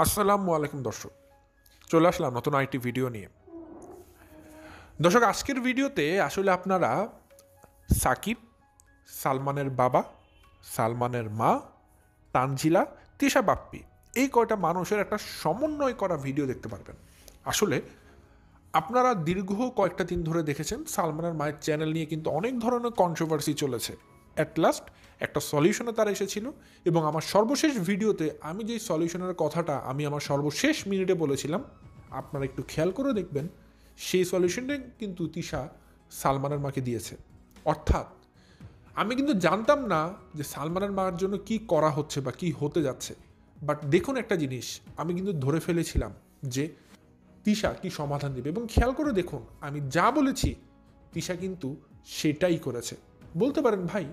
আসসালামু আলাইকুম দর্শক, চলে আসলাম নতুন আইটি ভিডিও নিয়ে। দর্শক, আজকের ভিডিওতে আসলে আপনারা সাকিব, সালমানের বাবা, সালমানের মা, তানজিলা, তিশা বাপ্পি এই কয়টা মানুষের একটা সমন্বয় করা ভিডিও দেখতে পারবেন। আসলে আপনারা দীর্ঘ কয়েকটা দিন ধরে দেখেছেন সালমানের মায়ের চ্যানেল নিয়ে কিন্তু অনেক ধরনের কন্ট্রোভার্সি চলেছে। অ্যাট লাস্ট একটা সলিউশনে তারা এসেছিল এবং আমার সর্বশেষ ভিডিওতে আমি যেই সলিউশনের কথাটা আমি আমার সর্বশেষ মিনিটে বলেছিলাম, আপনারা একটু খেয়াল করে দেখবেন সেই সলিউশনটাই কিন্তু তিশা সালমানের মাকে দিয়েছে। অর্থাৎ আমি কিন্তু জানতাম না যে সালমানের মার জন্য কি করা হচ্ছে বা কি হতে যাচ্ছে, বাট দেখুন একটা জিনিস আমি কিন্তু ধরে ফেলেছিলাম যে তিশা কি সমাধান দেবে, এবং খেয়াল করে দেখুন আমি যা বলেছি তিশা কিন্তু সেটাই করেছে। বলতে পারেন ভাই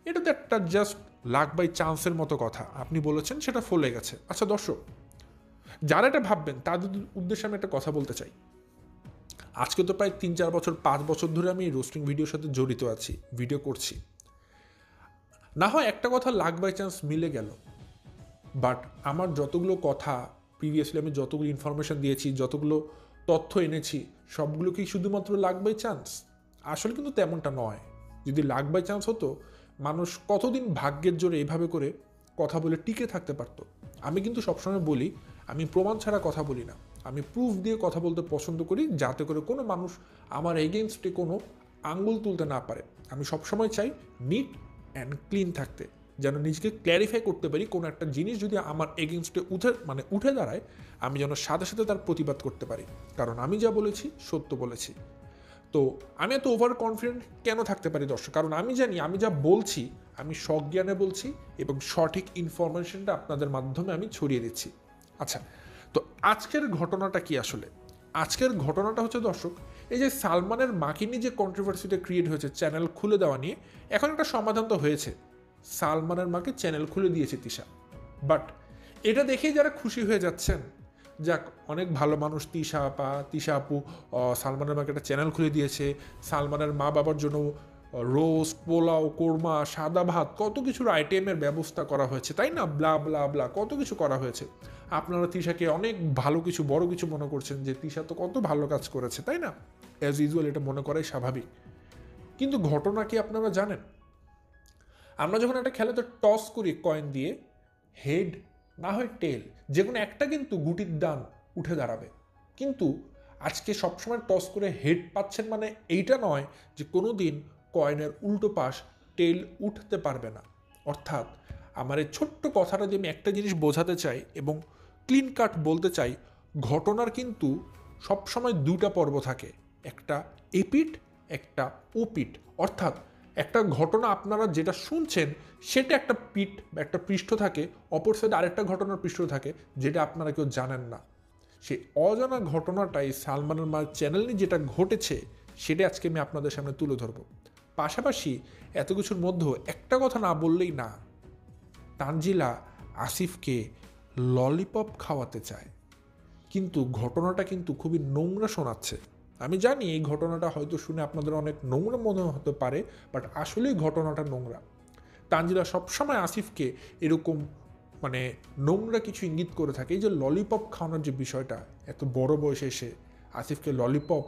এটা তো একটা জাস্ট লাক বাই চান্সের মতো কথা, আপনি বলেছেন সেটা ফলে গেছে। আচ্ছা দর্শক, যারা এটা ভাববেন তাদের উদ্দেশ্যে আমি একটা কথা বলতে চাই। আজকে তো প্রায় 3-4 বছর 5 বছর ধরে আমি এই রোস্টিং ভিডিওর সাথে জড়িত আছি, ভিডিও করছি। না হয় একটা কথা লাক বাই চান্স মিলে গেল, বাট আমার যতগুলো কথা প্রিভিয়াসলি আমি যতগুলো ইনফরমেশন দিয়েছি, যতগুলো তথ্য এনেছি, সবগুলো কি শুধুমাত্র লাক বাই চান্স? আসলে কিন্তু তেমনটা নয়। যদি লাক বাই চান্স হতো, মানুষ কতদিন ভাগ্যের জোরে এভাবে করে কথা বলে টিকে থাকতে পারতো। আমি কিন্তু সবসময় বলি আমি প্রমাণ ছাড়া কথা বলি না, আমি প্রুফ দিয়ে কথা বলতে পছন্দ করি, যাতে করে কোনো মানুষ আমার এগেনস্টে কোনো আঙ্গুল তুলতে না পারে। আমি সবসময় চাই নিট অ্যান্ড ক্লিন থাকতে, যেন নিজেকে ক্ল্যারিফাই করতে পারি কোনো একটা জিনিস যদি আমার এগেনস্টে উঠে দাঁড়ায়, আমি যেন সাথে সাথে তার প্রতিবাদ করতে পারি, কারণ আমি যা বলেছি সত্য বলেছি। তো আমি এত ওভার কনফিডেন্ট কেন থাকতে পারি দর্শক? কারণ আমি জানি আমি যা বলছি আমি সজ্ঞানে বলছি এবং সঠিক ইনফরমেশনটা আপনাদের মাধ্যমে আমি ছড়িয়ে দিচ্ছি। আচ্ছা, তো আজকের ঘটনাটা কি আসলে? আজকের ঘটনাটা হচ্ছে দর্শক, এই যে সালমানের মাকে নিয়ে যে কন্ট্রোভার্সিটা ক্রিয়েট হয়েছে চ্যানেল খুলে দেওয়া নিয়ে, এখন একটা সমাধান তো হয়েছে। সালমানের মাকে চ্যানেল খুলে দিয়েছে তিশা। বাট এটা দেখেই যারা খুশি হয়ে যাচ্ছেন, যাক অনেক ভালো মানুষ তিশা আপু সালমানের মাকে একটা চ্যানেল খুলে দিয়েছে, সালমানের মা বাবার জন্য রোস্ট, পোলাও, কোরমা, সাদা ভাত, কত কিছুর আইটেমের ব্যবস্থা করা হয়েছে, তাই না? ব্লা ব্লা ব্লা কত কিছু করা হয়েছে। আপনারা তিশাকে অনেক ভালো কিছু, বড় কিছু মনে করছেন যে তিশা তো কত ভালো কাজ করেছে, তাই না? অ্যাজ ইউজুয়াল এটা মনে করাই স্বাভাবিক। কিন্তু ঘটনা কি আপনারা জানেন? আমরা যখন একটা খেলাতে টস করি কয়েন দিয়ে, হেড না হয় টেল, যে কোনো একটা কিন্তু গুটির দান উঠে দাঁড়াবে। কিন্তু আজকে সবসময় টস করে হেড পাচ্ছেন মানে এইটা নয় যে কোনো দিন কয়েনের উল্টো পাশ টেল উঠতে পারবে না। অর্থাৎ আমার এই ছোট্ট কথাটা যে আমি একটা জিনিস বোঝাতে চাই এবং ক্লিন কাট বলতে চাই, ঘটনার কিন্তু সবসময় দুটা পর্ব থাকে, একটা এপিট, একটা ওপিট। অর্থাৎ একটা ঘটনা আপনারা যেটা শুনছেন সেটা একটা পিঠ বা একটা পৃষ্ঠ থাকে, অপর সাইডে আরেকটা ঘটনার পৃষ্ঠ থাকে যেটা আপনারা কেউ জানেন না। সেই অজানা ঘটনাটাই সালমানের মার চ্যানেল নিয়ে যেটা ঘটেছে সেটা আজকে আমি আপনাদের সামনে তুলে ধরবো। পাশাপাশি এত কিছুর মধ্যেও একটা কথা না বললেই না, তানজিলা আসিফকে ললিপপ খাওয়াতে চায়, কিন্তু ঘটনাটা কিন্তু খুবই নোংরা শোনাচ্ছে। আমি জানি এই ঘটনাটা হয়তো শুনে আপনাদের অনেক নোংরা মনে হতে পারে, বাট আসলেই ঘটনাটা নোংরা। তানজিলা সবসময় আসিফকে এরকম মানে নোংরা কিছু ইঙ্গিত করে থাকে। এই যে ললিপপ খাওয়ানোর যে বিষয়টা, এত বড় বয়সে এসে আসিফকে ললিপপ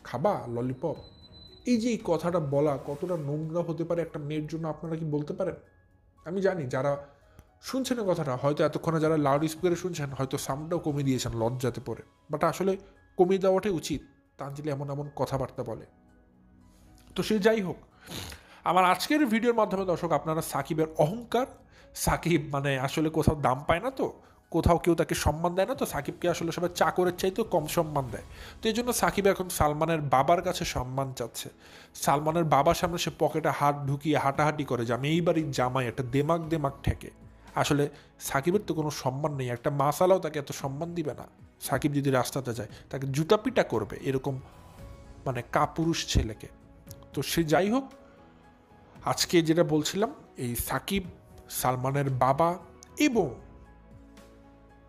খাবা, ললিপপ, এই যে এই কথাটা বলা কতটা নোংরা হতে পারে একটা মেয়ের জন্য, আপনারা কি বলতে পারেন? আমি জানি যারা শুনছেন কথাটা হয়তো এতক্ষণে যারা লাউড স্পিকারে শুনছেন হয়তো সাউন্ডটাও কমিয়ে দিয়েছেন লজ্জাতে পড়ে, বাট আসলে কমিয়ে দেওয়াটাই উচিত। তানজিলা এমন এমন কথাবার্তা বলে। তো সে যাই হোক, আমার আজকের ভিডিওর মাধ্যমে দর্শক আপনারা সাকিবের অহংকার, সাকিব মানে আসলে কোথাও দাম পায় না, তো কোথাও কেউ তাকে সম্মান দেয় না, তো সাকিবকে আসলে সবাই চাকরের চাইতেও কম সম্মান দেয়। তো এই জন্য সাকিব এখন সালমানের বাবার কাছে সম্মান চাচ্ছে। সালমানের বাবার সামনে সে পকেটে হাত ঢুকিয়ে হাঁটাহাঁটি করে যে আমি এই বাড়ির জামাই, একটা দেমাক দেমাক ঠেকে। আসলে সাকিবের তো কোনো সম্মান নেই, একটা মাসালাও তাকে এত সম্মান দিবে না। সাকিব যদি রাস্তাতে যায় তাকে জুতাপিটা করবে, এরকম মানে কাপুরুষ ছেলেকে। তো সে যাই হোক, আজকে যেটা বলছিলাম, এই সাকিব, সালমানের বাবা এবং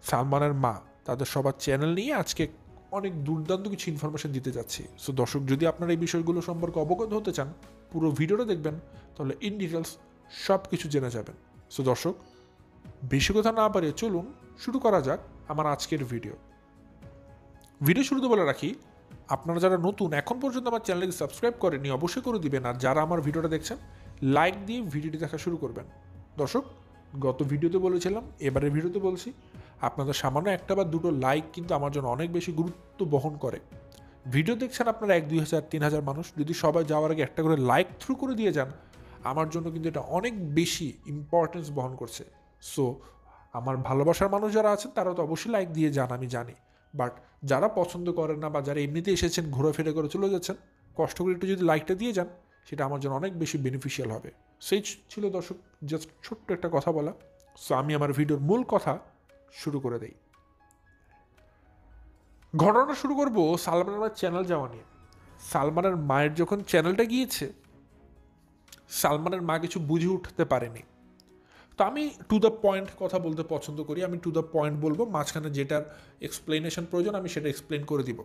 সালমানের মা, তাদের সবার চ্যানেল নিয়ে আজকে অনেক দুর্দান্ত কিছু ইনফরমেশন দিতে যাচ্ছি। সো দর্শক, যদি আপনারা এই বিষয়গুলো সম্পর্কে অবগত হতে চান পুরো ভিডিওটা দেখবেন, তাহলে ইন ডিটেলস সব কিছু জেনে যাবেন। সো দর্শক, বেশি কথা না পারে চলুন শুরু করা যাক আমার আজকের ভিডিও শুরুতে বলে রাখি, আপনারা যারা নতুন এখন পর্যন্ত আমার চ্যানেলকে সাবস্ক্রাইব করেনি অবশ্যই করে দিবেন, আর যারা আমার ভিডিওটা দেখছেন লাইক দিয়ে ভিডিওটি দেখা শুরু করবেন। দর্শক, গত ভিডিওতে বলেছিলাম, এবারের ভিডিওতে বলছি, আপনাদের সামান্য একটা বা দুটো লাইক কিন্তু আমার জন্য অনেক বেশি গুরুত্ব বহন করে। ভিডিও দেখছেন আপনারা 1-2,000-3,000 মানুষ, যদি সবাই যাওয়ার আগে একটা করে লাইক থ্রু করে দিয়ে যান, আমার জন্য কিন্তু এটা অনেক বেশি ইম্পর্টেন্স বহন করছে। সো আমার ভালোবাসার মানুষ যারা আছেন তারা তো অবশ্যই লাইক দিয়ে যান, আমি জানি। বাট যারা পছন্দ করেন না বা যারা এমনিতে এসেছেন ঘোরাফেরা করে চলে যাচ্ছেন, কষ্ট করে একটু যদি লাইকটা দিয়ে যান, সেটা আমার জন্য অনেক বেশি বেনিফিশিয়াল হবে। সেই ছিল দর্শক জাস্ট ছোট্ট একটা কথা বলা। সো আমি আমার ভিডিওর মূল কথা শুরু করে দেই। ঘটনা শুরু করব সালমানের মায়ের চ্যানেল যাওয়া নিয়ে। সালমানের মায়ের যখন চ্যানেলটা গিয়েছে, সালমানের মা কিছু বুঝে উঠতে পারেনি। তো আমি টু দ্য পয়েন্ট কথা বলতে পছন্দ করি, আমি টু দ্য পয়েন্ট বলবো, মাঝখানে যেটার এক্সপ্লেনেশন প্রয়োজন আমি সেটা এক্সপ্লেন করে দিব।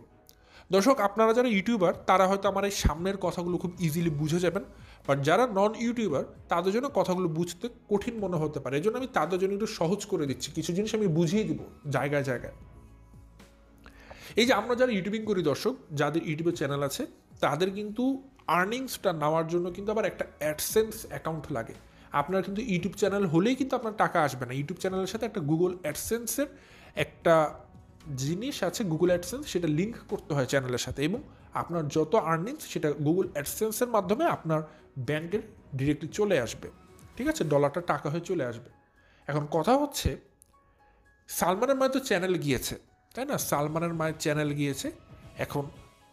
দর্শক, আপনারা যারা ইউটিউবার তারা হয়তো আমার এই সামনের কথাগুলো খুব ইজিলি বুঝে যাবেন, বাট যারা নন ইউটিউবার তাদের জন্য কথাগুলো বুঝতে কঠিন মনে হতে পারে। এই জন্য আমি তাদের জন্য একটু সহজ করে দিচ্ছি, কিছু জিনিস আমি বুঝিয়ে দিব জায়গায় জায়গায়। এই যে আমরা যারা ইউটিউবিং করি দর্শক, যাদের ইউটিউবের চ্যানেল আছে, তাদের কিন্তু আর্নিংসটা নেওয়ার জন্য কিন্তু আবার একটা অ্যাডসেন্স অ্যাকাউন্ট লাগে। আপনার কিন্তু ইউটিউব চ্যানেল হলেই কিন্তু আপনার টাকা আসবে না। ইউটিউব চ্যানেলের সাথে একটা গুগল অ্যাডসেন্সের একটা জিনিস আছে, গুগল অ্যাডসেন্স, সেটা লিঙ্ক করতে হয় চ্যানেলের সাথে, এবং আপনার যত আর্নিংস সেটা গুগল অ্যাডসেন্সের মাধ্যমে আপনার ব্যাংকের ডিরেক্টলি চলে আসবে। ঠিক আছে, ডলারটা টাকা হয়ে চলে আসবে। এখন কথা হচ্ছে, সালমানের মায়ের তো চ্যানেল গিয়েছে, তাই না? সালমানের মায়ের চ্যানেল গিয়েছে। এখন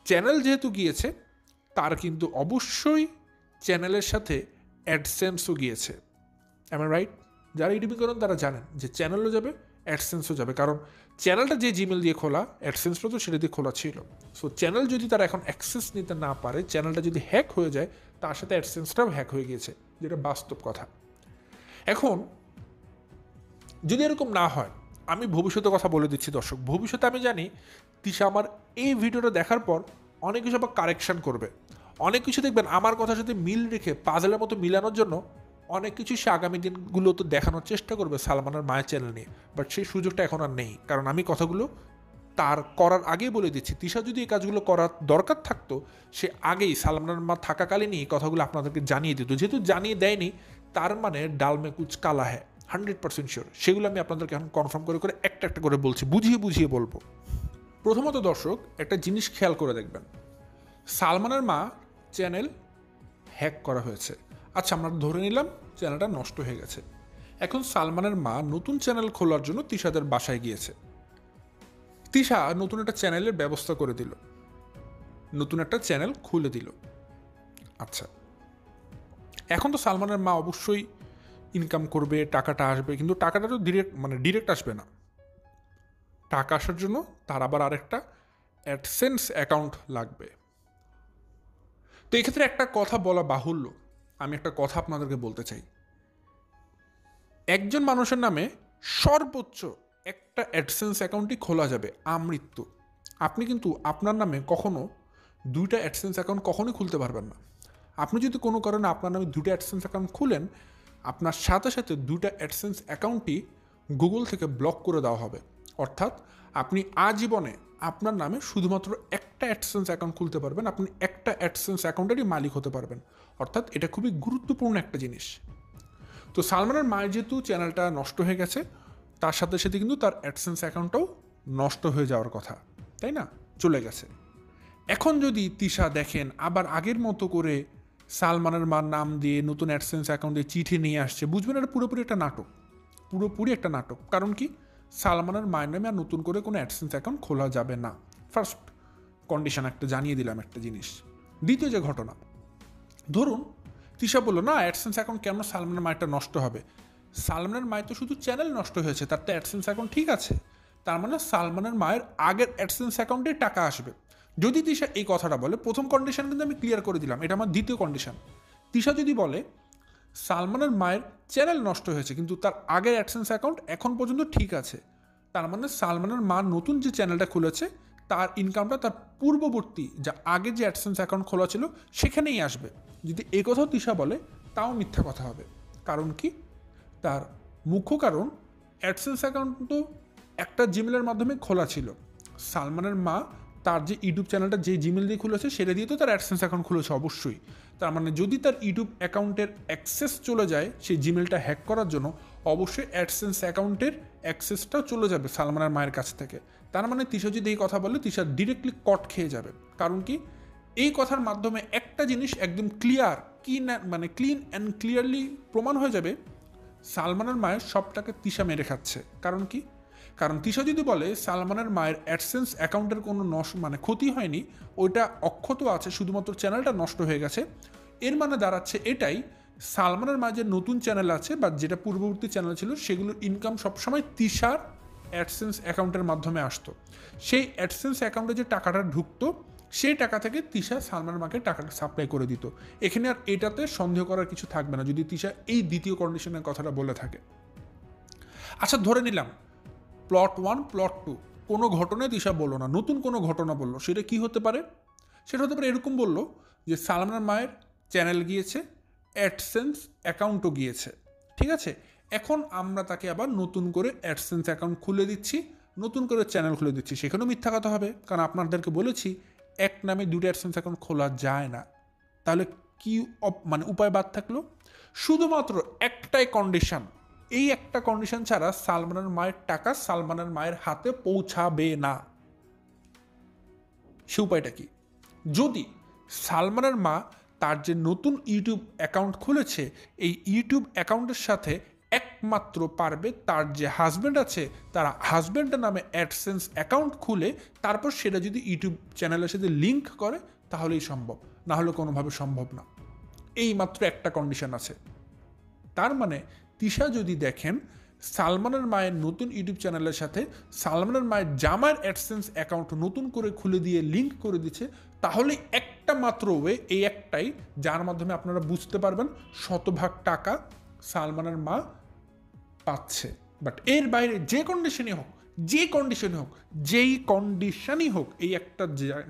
চ্যানেল যেহেতু গিয়েছে, তার কিন্তু অবশ্যই চ্যানেলের সাথে অ্যাডসেন্সও গিয়েছে। Am right? যারা ইউটিউবিং করেন তারা জানেন যে চ্যানেলও যাবে, অ্যাডসেন্সও যাবে, কারণ চ্যানেলটা যে জিমেল দিয়ে খোলা, অ্যাডসেন্সটা তো সেটা দিয়ে খোলা ছিল। সো চ্যানেল যদি তারা এখন অ্যাক্সেস নিতে না পারে, চ্যানেলটা যদি হ্যাক হয়ে যায়, তার সাথে অ্যাডসেন্সটাও হ্যাক হয়ে গিয়েছে, যেটা বাস্তব কথা। এখন যদি এরকম না হয়, আমি ভবিষ্যতের কথা বলে দিচ্ছি দর্শক, ভবিষ্যতে আমি জানি তিশা আমার এই ভিডিওটা দেখার পর অনেক কিছু আবার কারেকশান করবে, অনেক কিছু দেখবেন আমার কথার সাথে মিল রেখে পাজলের মতো মিলানোর জন্য অনেক কিছু সে আগামী দিনগুলোতে দেখানোর চেষ্টা করবে সালমানের মায়ের চ্যানেল নিয়ে। বাট সেই সুযোগটা এখন আর নেই, কারণ আমি কথাগুলো তার করার আগেই বলে দিচ্ছি। তিশা যদি এই কাজগুলো করার দরকার থাকতো, সে আগেই সালমানের মা থাকাকালীনই এই কথাগুলো আপনাদেরকে জানিয়ে দিত। যেহেতু জানিয়ে দেয়নি, তার মানে ডালমে কুচ কালা হ্যাঁ, 100% শিওর। সেগুলো আমি আপনাদেরকে এখন কনফার্ম করে করে একটা একটা করে বলছি, বুঝিয়ে বুঝিয়ে বলবো। প্রথমত দর্শক, একটা জিনিস খেয়াল করে দেখবেন, সালমানের মা চ্যানেল হ্যাক করা হয়েছে। আচ্ছা, আমরা ধরে নিলাম চ্যানেলটা নষ্ট হয়ে গেছে। এখন সালমানের মা নতুন চ্যানেল খোলার জন্য তিশাদের বাসায় গিয়েছে। তিশা নতুন একটা চ্যানেলের ব্যবস্থা করে দিল, নতুন একটা চ্যানেল খুলে দিল। আচ্ছা, এখন তো সালমানের মা অবশ্যই ইনকাম করবে, টাকাটা আসবে, কিন্তু টাকাটা তো ডিরেক্ট আসবে না। টাকা আসার জন্য তার আবার আরেকটা অ্যাডসেন্স অ্যাকাউন্ট লাগবে। তো এক্ষেত্রে একটা কথা বলা বাহুল্য, আমি একটা কথা আপনাদেরকে বলতে চাই। একজন মানুষের নামে সর্বোচ্চ একটা অ্যাডসেন্স অ্যাকাউন্টই খোলা যাবে আমৃত্যু। আপনি কিন্তু আপনার নামে কখনো দুইটা অ্যাডসেন্স অ্যাকাউন্ট কখনোই খুলতে পারবেন না। আপনি যদি কোনো কারণে আপনার নামে দুইটা অ্যাডসেন্স অ্যাকাউন্ট খুলেন, আপনার সাথে সাথে দুইটা অ্যাডসেন্স অ্যাকাউন্টই গুগল থেকে ব্লক করে দেওয়া হবে। অর্থাৎ আপনি আজীবনে আপনার নামে শুধুমাত্র একটা অ্যাডসেন্স অ্যাকাউন্ট খুলতে পারবেন, আপনি একটা অ্যাডসেন্স অ্যাকাউন্টেরই মালিক হতে পারবেন। অর্থাৎ এটা খুবই গুরুত্বপূর্ণ একটা জিনিস। তো সালমানের মায়ের যেহেতু চ্যানেলটা নষ্ট হয়ে গেছে, তার সাথে সাথে কিন্তু তার অ্যাডসেন্স অ্যাকাউন্টটাও নষ্ট হয়ে যাওয়ার কথা, তাই না? চলে গেছে। এখন যদি তিশা দেখেন আবার আগের মতো করে সালমানের মার নাম দিয়ে নতুন অ্যাডসেন্স অ্যাকাউন্ট দিয়ে চিঠি নিয়ে আসছে, বুঝবেন এটা পুরোপুরি একটা নাটক, পুরোপুরি একটা নাটক। কারণ কি, সালমানের মায়ের নামে আর নতুন করে কোনো অ্যাডসেন্স অ্যাকাউন্ট খোলা যাবে না। ফার্স্ট কন্ডিশন একটা জানিয়ে দিলাম একটা জিনিস। দ্বিতীয় যে ঘটনা, ধরুন তিশা বললো না অ্যাডসেন্স অ্যাকাউন্ট কেন সালমানের মায়েরটা নষ্ট হবে। সালমানের মায়ের তো শুধু চ্যানেল নষ্ট হয়েছে, তার তো অ্যাডসেন্স অ্যাকাউন্ট ঠিক আছে। তার মানে সালমানের মায়ের আগের অ্যাডসেন্স অ্যাকাউন্টে টাকা আসবে। যদি তিশা এই কথাটা বলে, প্রথম কন্ডিশন কিন্তু আমি ক্লিয়ার করে দিলাম, এটা আমার দ্বিতীয় কন্ডিশন। তিশা যদি বলে সালমানের মায়ের চ্যানেল নষ্ট হয়েছে কিন্তু তার আগের অ্যাডসেন্স অ্যাকাউন্ট এখন পর্যন্ত ঠিক আছে, তার মানে সালমানের মা নতুন যে চ্যানেলটা খুলেছে তার ইনকামটা তার পূর্ববর্তী যা আগে যে অ্যাডসেন্স অ্যাকাউন্ট খোলা ছিল সেখানেই আসবে। যদি এই কথাও তিশা বলে তাও মিথ্যা কথা হবে। কারণ কি, তার মুখ্য কারণ অ্যাডসেন্স অ্যাকাউন্ট তো একটা জিমেলের মাধ্যমে খোলা ছিল। সালমানের মা তার যে ইউটিউব চ্যানেলটা যে জিমেল দিয়ে খুলেছে সেটা দিয়ে তো তার অ্যাডসেন্স অ্যাকাউন্ট খুলেছে অবশ্যই। তার মানে যদি তার ইউটিউব অ্যাকাউন্টের অ্যাক্সেস চলে যায় সেই জিমেলটা হ্যাক করার জন্য, অবশ্যই অ্যাডসেন্স অ্যাকাউন্টের অ্যাক্সেসটাও চলে যাবে সালমানের মায়ের কাছ থেকে। তার মানে তিশা যদি এই কথা বলে, তিশা ডিরেক্টলি কট খেয়ে যাবে। কারণ কি, এই কথার মাধ্যমে একটা জিনিস একদম ক্লিয়ার, মানে ক্লিন অ্যান্ড ক্লিয়ারলি প্রমাণ হয়ে যাবে সালমানের মায়ের সবটাকে তিশা মেরে খাচ্ছে। কারণ কি, কারণ তিশা যদি বলে সালমানের মায়ের অ্যাডসেন্স অ্যাকাউন্টের কোনো মানে ক্ষতি হয়নি, ওইটা অক্ষত আছে, শুধুমাত্র চ্যানেলটা নষ্ট হয়ে গেছে, এর মানে দাঁড়াচ্ছে এটাই, সালমানের মায়ের যে নতুন চ্যানেল আছে বা যেটা পূর্ববর্তী চ্যানেল ছিল সেগুলোর ইনকাম সবসময় তিশার অ্যাডসেন্স অ্যাকাউন্টের মাধ্যমে আসতো। সেই অ্যাডসেন্স অ্যাকাউন্টে যে টাকাটা ঢুকতো সেই টাকা থেকে তিশা সালমানের মাকে টাকাটা সাপ্লাই করে দিত। এখানে আর এটাতে সন্দেহ করার কিছু থাকবে না যদি তিশা এই দ্বিতীয় কন্ডিশনের কথাটা বলে থাকে। আচ্ছা, ধরে নিলাম প্লট 1 প্লট 2 কোনো ঘটনায় তিশা বললো না, নতুন কোনো ঘটনা বললো। সেটা কি হতে পারে? সেটা হতে পারে এরকম বললো যে সালমানের মায়ের চ্যানেল গিয়েছে, অ্যাডসেন্স অ্যাকাউন্টও গিয়েছে, ঠিক আছে, এখন আমরা তাকে আবার নতুন করে অ্যাডসেন্স অ্যাকাউন্ট খুলে দিচ্ছি, নতুন করে চ্যানেল খুলে দিচ্ছি। সেখানেও মিথ্যা কথা হবে, কারণ আপনাদেরকে বলেছি এক নামে দুটো অ্যাডসেন্স অ্যাকাউন্ট খোলা যায় না। তাহলে কি মানে উপায় বাদ থাকলো? শুধুমাত্র একটাই কন্ডিশন, এই একটা কন্ডিশন ছাড়া সালমানের মায়ের টাকা সালমানের মায়ের হাতে পৌঁছাবে না। সে উপায়টা কি? যদি সালমানের মা তার যে নতুন ইউটিউব অ্যাকাউন্ট খুলেছে এই ইউটিউব অ্যাকাউন্টের সাথে একমাত্র পারবে তার যে হাজব্যান্ড আছে তার হাজব্যান্ডের নামে অ্যাডসেন্স অ্যাকাউন্ট খুলে তারপর সেটা যদি ইউটিউব চ্যানেলের সাথে লিঙ্ক করে তাহলেই সম্ভব, না হলে কোনোভাবে সম্ভব না। এই মাত্র একটা কন্ডিশন আছে। তার মানে তিশা যদি দেখেন সালমানের মায়ের নতুন ইউটিউব চ্যানেলের সাথে সালমানের মায়ের জামার অ্যাডসেন্স অ্যাকাউন্ট নতুন করে খুলে দিয়ে লিঙ্ক করে দিচ্ছে, তাহলে একটা মাত্র ওয়ে, এই একটাই, যার মাধ্যমে আপনারা বুঝতে পারবেন শতভাগ টাকা সালমানের মা পাচ্ছে। বাট এর বাইরে যে কন্ডিশনই হোক, যেই কন্ডিশনই হোক, এই একটা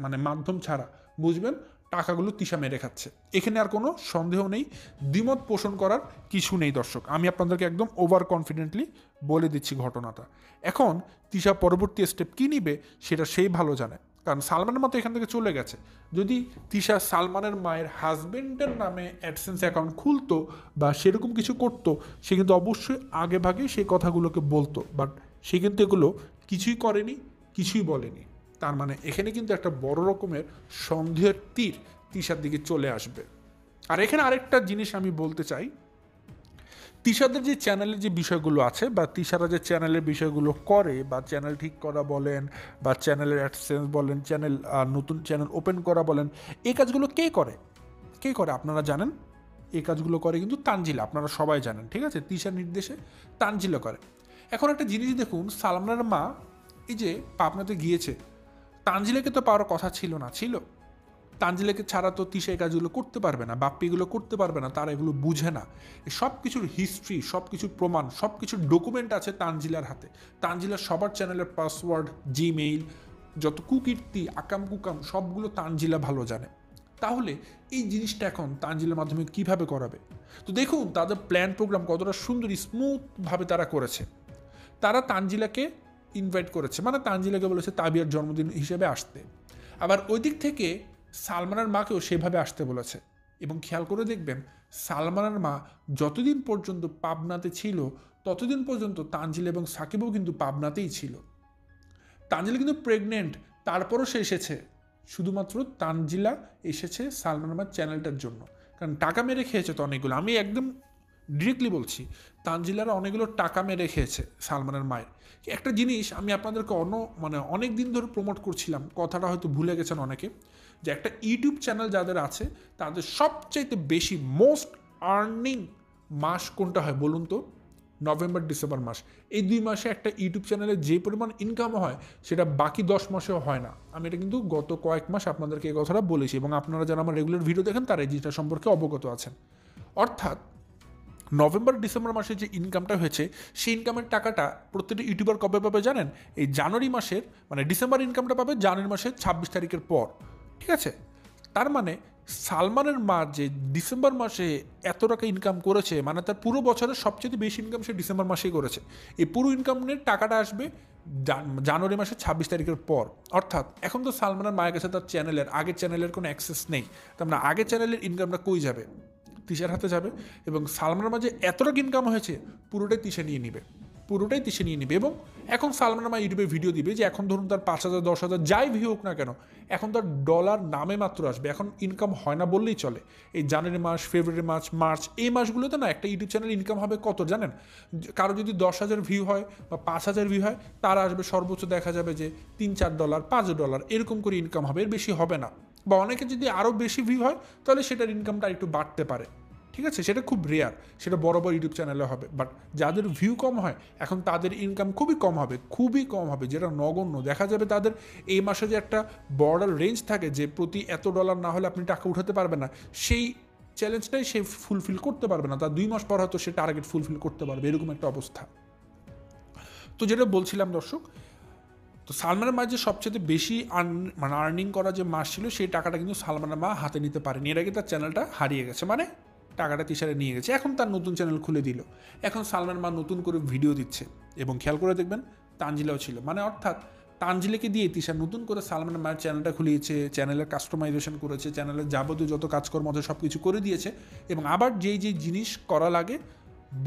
মানে মাধ্যম ছাড়া বুঝবেন টাকাগুলো তিশা মেরে খাচ্ছে। এখানে আর কোনো সন্দেহ নেই, দ্বিমত পোষণ করার কিছু নেই দর্শক। আমি আপনাদেরকে একদম ওভার কনফিডেন্টলি বলে দিচ্ছি ঘটনাটা। এখন তিশা পরবর্তী স্টেপ কী নিবে সেটা সেই ভালো জানে, কারণ সালমানের মতো এখান থেকে চলে গেছে। যদি তিশা সালমানের মায়ের হাজবেন্ডের নামে অ্যাডসেন্স অ্যাকাউন্ট খুলতো বা সেরকম কিছু করতো, সে কিন্তু অবশ্যই আগে ভাগে সেই কথাগুলোকে বলতো। বাট সে কিন্তু এগুলো কিছুই করেনি, কিছুই বলেনি। তার মানে এখানে কিন্তু একটা বড় রকমের সন্দেহের তীর তিশার দিকে চলে আসবে। আর এখানে আরেকটা জিনিস আমি বলতে চাই, তিশাদের যে চ্যানেলের যে বিষয়গুলো আছে বা তিশারা যে চ্যানেলের বিষয়গুলো করে বা চ্যানেল ঠিক করা বলেন বা চ্যানেলের অ্যাডসেন্স বলেন, চ্যানেল নতুন চ্যানেল ওপেন করা বলেন, এই কাজগুলো কে করে আপনারা জানেন? এই কাজগুলো করে কিন্তু তানজিলা, আপনারা সবাই জানেন, ঠিক আছে, তিশার নির্দেশে তানজিলা করে। এখন একটা জিনিস দেখুন, সালমানের মা এই যে পাবনাতে গিয়েছে, তানজিলাকে তো পাওয়ার কথা ছিল না? ছিল। তানজিলাকে ছাড়া তো তিশা এই কাজগুলো করতে পারবে না, বাপ্পি এগুলো করতে পারবে না, তারা এগুলো বুঝে না। সব কিছুর হিস্ট্রি, সব কিছুর প্রমাণ, সব কিছুর ডকুমেন্ট আছে তানজিলার হাতে। তানজিলার সবার চ্যানেলের পাসওয়ার্ড, জিমেইল, যত কুকীর্তি আকাম কুকাম সবগুলো তানজিলা ভালো জানে। তাহলে এই জিনিসটা এখন তানজিলার মাধ্যমে কিভাবে করাবে? তো দেখুন তাদের প্ল্যান প্রোগ্রাম কতটা সুন্দর স্মুথভাবে তারা করেছে। তারা তানজিলাকে ইনভাইট করেছে, মানে তানজিলাকে বলেছে তাবিয়ার জন্মদিন হিসেবে আসতে। আবার ওই দিক থেকে সালমানের মাকেও সেভাবে আসতে বলেছে। এবং খেয়াল করে দেখবেন সালমানের মা যতদিন পর্যন্ত পাবনাতে ছিল ততদিন পর্যন্ত তানজিলা এবং সাকিবও কিন্তু পাবনাতেই ছিল। তানজিলা কিন্তু প্রেগনেন্ট, তারপরও সে এসেছে। শুধুমাত্র তানজিলা এসেছে সালমানের মার চ্যানেলটার জন্য, কারণ টাকা মেরে খেয়েছে তো অনেকগুলো। আমি একদম ডিরেক্টলি বলছি, তানজিলারা অনেকগুলো টাকা মেরে খেয়েছে সালমানের মায়ের। একটা জিনিস আমি আপনাদেরকে অনেক দিন ধরে প্রমোট করছিলাম, কথাটা হয়তো ভুলে গেছেন অনেকে, যে একটা ইউটিউব চ্যানেল যাদের আছে তাদের সবচাইতে বেশি মোস্ট আর্নিং মাস কোনটা হয় বলুন তো? নভেম্বর ডিসেম্বর মাস। এই 2 মাসে একটা ইউটিউব চ্যানেলে যে পরিমাণ ইনকাম হয় সেটা বাকি 10 মাসেও হয় না। আমি এটা কিন্তু গত কয়েক মাস আপনাদেরকে এই কথাটা বলেছি, এবং আপনারা যারা আমার রেগুলার ভিডিও দেখেন তারা এই জিনিসটা সম্পর্কে অবগত আছেন। অর্থাৎ নভেম্বর ডিসেম্বর মাসে যে ইনকামটা হয়েছে সেই ইনকামের টাকাটা প্রত্যেকটা ইউটিউবার কবে পাবে জানেন? এই জানুয়ারি মাসের, মানে ডিসেম্বর ইনকামটা পাবে জানুয়ারি মাসের 26 তারিখের পর, ঠিক আছে? তার মানে সালমানের মা যে ডিসেম্বর মাসে এত টাকা ইনকাম করেছে, মানে তার পুরো বছরের সবচেয়ে বেশি ইনকাম সে ডিসেম্বর মাসেই করেছে। এই পুরো ইনকামের টাকাটা আসবে জানুয়ারি মাসের 26 তারিখের পর। অর্থাৎ এখন তো সালমানের মায়ের কাছে তার আগের চ্যানেলের কোনো অ্যাক্সেস নেই, তার মানে আগের চ্যানেলের ইনকামটা কই যাবে? তিশার হাতে যাবে। এবং সালমানের মাঝে এত টাকা ইনকাম হয়েছে, পুরোটাই তিশা নিয়ে নিবে, এবং এখন সালমানের মা ইউটিউবে ভিডিও দিবে যে এখন ধরুন তার 5,000 10,000 যাই ভিউ হোক না কেন, এখন তার ডলার নামে মাত্র আসবে, এখন ইনকাম হয় না বললেই চলে। এই জানুয়ারি মাস, ফেব্রুয়ারি মাস, মার্চ, এই মাসগুলোতে না একটা ইউটিউব চ্যানেল ইনকাম হবে কত জানেন? কারো যদি 10,000 ভিউ হয় বা 5,000 ভিউ হয়, তারা আসবে সর্বোচ্চ দেখা যাবে যে $3-4 $5 এরকম করে ইনকাম হবে, এর বেশি হবে না। বা অনেকে যদি আরও বেশি ভিউ হয়, তাহলে সেটার ইনকামটা একটু বাড়তে পারে, ঠিক আছে? সেটা খুব রেয়ার, সেটা বড় বড় ইউটিউব চ্যানেলে হবে। বাট যাদের ভিউ কম হয়, এখন তাদের ইনকাম খুবই কম হবে, যেটা নগণ্য। দেখা যাবে তাদের এই মাসে যে একটা বর্ডার রেঞ্জ থাকে যে প্রতি এত ডলার না হলে আপনি টাকা উঠাতে পারবেন না, সেই চ্যালেঞ্জটাই সে ফুলফিল করতে পারবে না। তার 2 মাস পর হয়তো সে টার্গেট ফুলফিল করতে পারবে, এরকম একটা অবস্থা। তো যেটা বলছিলাম দর্শক, তো সালমানের মা যে সবচেয়ে বেশি আর্নিং করা যে মাস ছিল, সেই টাকাটা কিন্তু সালমানের মা হাতে নিতে পারেনি। এর আগে তার চ্যানেলটা হারিয়ে গেছে, মানে টাকাটা তিশারে নিয়ে গেছে। এখন তার নতুন চ্যানেল খুলে দিল, এখন সালমান মা নতুন করে ভিডিও দিচ্ছে। এবং খেয়াল করে দেখবেন তানজিলাও ছিল, মানে অর্থাৎ তানজিলাকে দিয়ে তিশা নতুন করে সালমানের মায়ের চ্যানেলটা খুলিয়েছে, চ্যানেলের কাস্টমাইজেশন করেছে, চ্যানেলের যাবতীয় যত কাজকর্ম আছে সব কিছু করে দিয়েছে। এবং আবার যেই জিনিস করা লাগে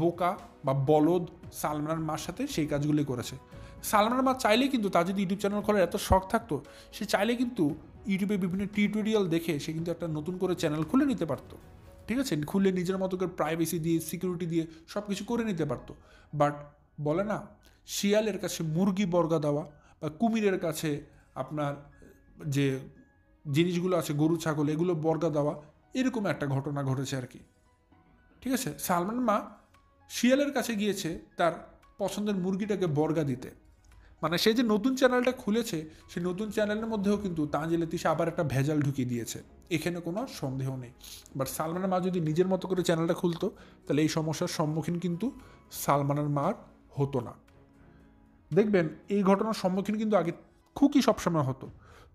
বোকা বা বলদ সালমানের মার সাথে, সেই কাজগুলি করেছে। সালমানের মা চাইলে কিন্তু, তার যদি ইউটিউব চ্যানেল খোলার এত শখ থাকতো, সে চাইলে কিন্তু ইউটিউবে বিভিন্ন টিউটোরিয়াল দেখে সে কিন্তু একটা নতুন করে চ্যানেল খুলে নিতে পারতো, ঠিক আছে? খুলে নিজের মতো করে প্রাইভেসি দিয়ে, সিকিউরিটি দিয়ে সব কিছু করে নিতে পারতো। বাট বলে না, শিয়ালের কাছে মুরগি বর্গা দেওয়া বা কুমিরের কাছে আপনার যে জিনিসগুলো আছে গরু ছাগল, এগুলো বর্গা দেওয়া, এরকম একটা ঘটনা ঘটেছে আর কি, ঠিক আছে? সালমান মা শিয়ালের কাছে গিয়েছে তার পছন্দের মুরগিটাকে বর্গা দিতে। মানে সে যে নতুন চ্যানেলটা খুলেছে, সেই নতুন চ্যানেলের মধ্যেও কিন্তু তানজিলা তিশা আবার একটা ভেজাল ঢুকিয়ে দিয়েছে, এখানে কোনো সন্দেহ নেই। বাট সালমানের মা যদি নিজের মতো করে চ্যানেলটা খুলতো, তাহলে এই সমস্যার সম্মুখীন কিন্তু সালমানের মার হতো না। দেখবেন এই ঘটনার সম্মুখীন কিন্তু আগে খুকি সবসময় হতো।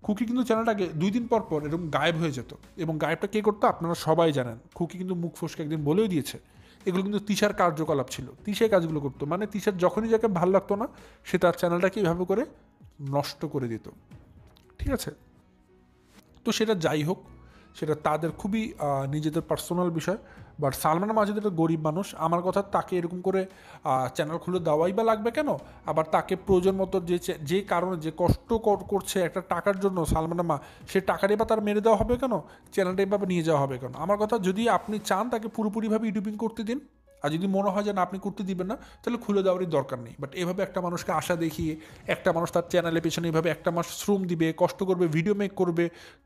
খুকি কিন্তু চ্যানেলটাকে 2 দিন পর পর এরকম গায়েব হয়ে যেত, এবং গায়েবটা কে করতো আপনারা সবাই জানেন। খুকি কিন্তু মুখ ফসকে একদিন বলেও দিয়েছে, এগুলো কিন্তু তিশার কার্যকলাপ ছিল, তিশাই কাজগুলো করতো। মানে তিশার যখনই যাকে ভালো লাগতো না, সে তার চ্যানেলটাকে এইভাবে করে নষ্ট করে দিত, ঠিক আছে? তো সেটা যাই হোক, সেটা তাদের খুবই নিজেদের পার্সোনাল বিষয়। বাট সালমানের মাঝে একটা গরিব মানুষ, আমার কথা, তাকে এরকম করে চ্যানেল খুলে দেওয়াই বা লাগবে কেন? আবার তাকে প্রয়োজন মতো যে কারণে যে কষ্ট করছে একটা টাকার জন্য সালমানের মা, সে টাকাটাই বা তার মেরে দেওয়া হবে কেন? চ্যানেলটাই বা নিয়ে যাওয়া হবে কেন? আমার কথা, যদি আপনি চান তাকে পুরোপুরিভাবে ইউটিউবিং করতে দিন, আর যদি মনে হয় যে না আপনি করতে দিবেন না, তাহলে খুলে দেওয়ারই দরকার নেই। বাট এভাবে একটা মানুষকে আশা দেখিয়ে, একটা মানুষ তার চ্যানেলের পেছনে এভাবে একটা মাস শ্রম দিবে, কষ্ট করবে, ভিডিও মেক করবে,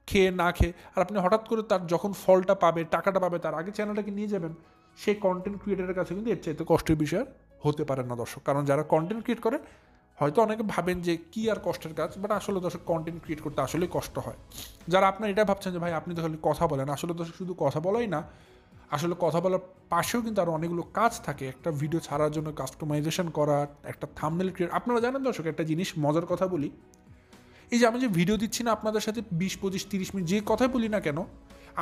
খেয়ে না খেয়ে, আর আপনি হঠাৎ করে তার যখন ফলটা পাবে, টাকাটা পাবে, তার আগে চ্যানেলটাকে নিয়ে যাবেন, সেই কন্টেন্ট ক্রিয়েটারের কাছে কিন্তু এর চাইতে কষ্টের বিষয় হতে পারে না দর্শক। কারণ যারা কন্টেন্ট ক্রিয়েট করেন, হয়তো অনেকে ভাবেন যে কী আর কষ্টের কাজ, বাট আসলে দর্শক কন্টেন্ট ক্রিয়েট করতে আসলেই কষ্ট হয়। যারা আপনার এটা ভাবছেন যে ভাই আপনি তো খালি কথা বলেন, আসলে দর্শক শুধু কথা বলাই না, আসলে কথা বলার পাশেও কিন্তু আরও অনেকগুলো কাজ থাকে। একটা ভিডিও ছাড়ার জন্য কাস্টমাইজেশন করা, একটা থাম্বনেল ক্রিয়েট। আপনারা জানেন দর্শক, একটা জিনিস মজার কথা বলি, এই যে আমি যে ভিডিও দিচ্ছি না আপনাদের সাথে 20, 25, 30 মিনিট, যে কথাই বলি না কেন,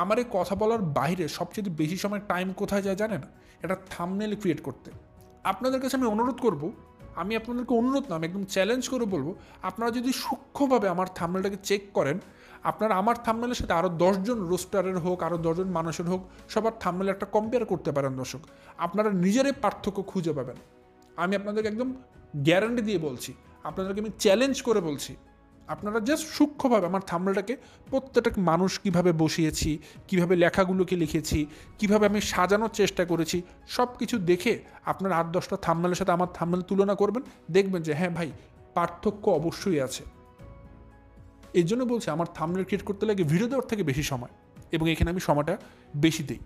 আমার এই কথা বলার বাইরে সবচেয়ে বেশি সময় টাইম কোথায় যায় জানেন? একটা থাম্বনেল ক্রিয়েট করতে। আপনাদের কাছে আমি অনুরোধ করব, আমি আপনাদেরকে অনুরোধ না, আমি একদম চ্যালেঞ্জ করে বলবো, আপনারা যদি সূক্ষ্মভাবে আমার থাম্বনেলটাকে চেক করেন, আপনারা আমার থাম্বনেলের সাথে আরও 10 জন রোস্টারের হোক, আরও 10 জন মানুষের হোক, সবার থাম্বনেল একটা কম্পেয়ার করতে পারেন দর্শক, আপনারা নিজেরাই পার্থক্য খুঁজে পাবেন। আমি আপনাদেরকে একদম গ্যারান্টি দিয়ে বলছি, আপনাদেরকে আমি চ্যালেঞ্জ করে বলছি, আপনারা জাস্ট সূক্ষ্মভাবে আমার থাম্বনেলটাকে, প্রত্যেকটা মানুষ কিভাবে বসিয়েছি, কিভাবে লেখাগুলোকে লিখেছি, কিভাবে আমি সাজানোর চেষ্টা করেছি, সব কিছু দেখে আপনার 8-10টা থাম্বনেলের সাথে আমার থাম্বনেল তুলনা করবেন, দেখবেন যে হ্যাঁ ভাই, পার্থক্য অবশ্যই আছে। এই জন্য বলছি, আমার থাম্বনেল ক্রিয়েট করতে লাগে ভিডিও দেওয়ার থেকে বেশি সময়, এবং এখানে আমি সময়টা বেশি দিই।